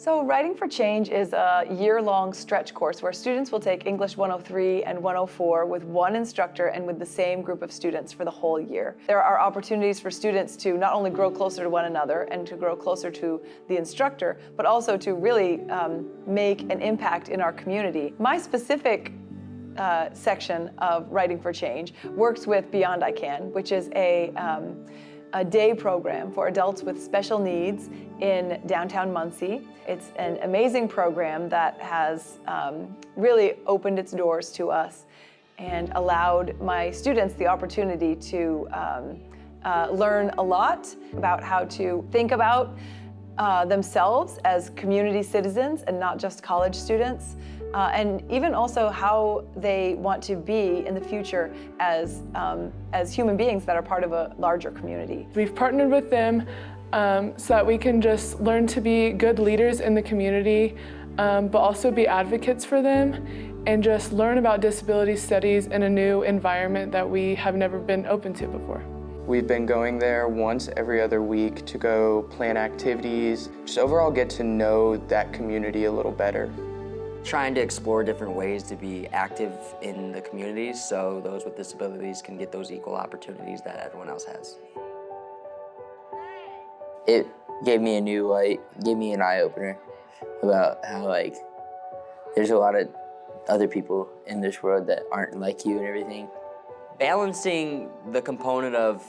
So Writing for Change is a year-long stretch course where students will take English 103 and 104 with one instructor and with the same group of students for the whole year. There are opportunities for students to not only grow closer to one another and to grow closer to the instructor, but also to really make an impact in our community. My specific section of Writing for Change works with Beyond I Can, which is a day program for adults with special needs in downtown Muncie. It's an amazing program that has really opened its doors to us and allowed my students the opportunity to learn a lot about how to think about themselves as community citizens and not just college students, and even also how they want to be in the future as human beings that are part of a larger community. We've partnered with them so that we can just learn to be good leaders in the community, but also be advocates for them and just learn about disability studies in a new environment that we have never been open to before. We've been going there once every other week to go plan activities, just overall get to know that community a little better. Trying to explore different ways to be active in the communities so those with disabilities can get those equal opportunities that everyone else has. It gave me a new gave me an eye-opener about how there's a lot of other people in this world that aren't like you and everything. Balancing the component of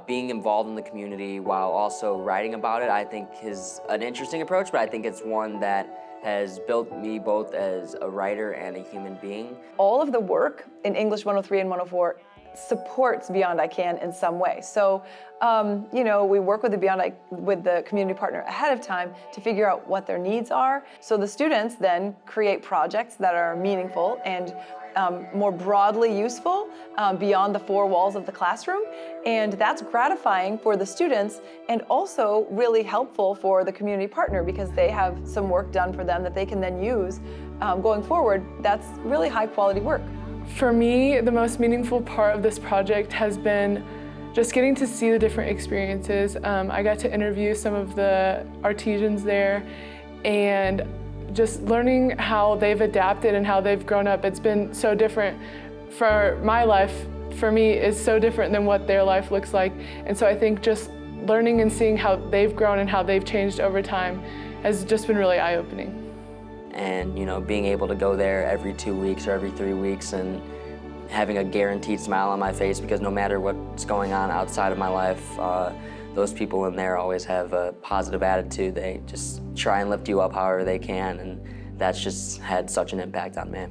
being involved in the community while also writing about it, I think is an interesting approach, but I think it's one that has built me both as a writer and a human being. All of the work in English 103 and 104 supports Beyond I Can in some way. So, we work with the community partner ahead of time to figure out what their needs are. So the students then create projects that are meaningful and more broadly useful beyond the four walls of the classroom. And that's gratifying for the students and also really helpful for the community partner because they have some work done for them that they can then use going forward. That's really high quality work. For me, the most meaningful part of this project has been just getting to see the different experiences. I got to interview some of the artisans there and just learning how they've adapted and how they've grown up. It's been so different. For my life, for me, is so different than what their life looks like. And so I think just learning and seeing how they've grown and how they've changed over time has just been really eye-opening. And being able to go there every 2 weeks or every 3 weeks and having a guaranteed smile on my face because no matter what's going on outside of my life, those people in there always have a positive attitude. They just try and lift you up however they can, and that's just had such an impact on me.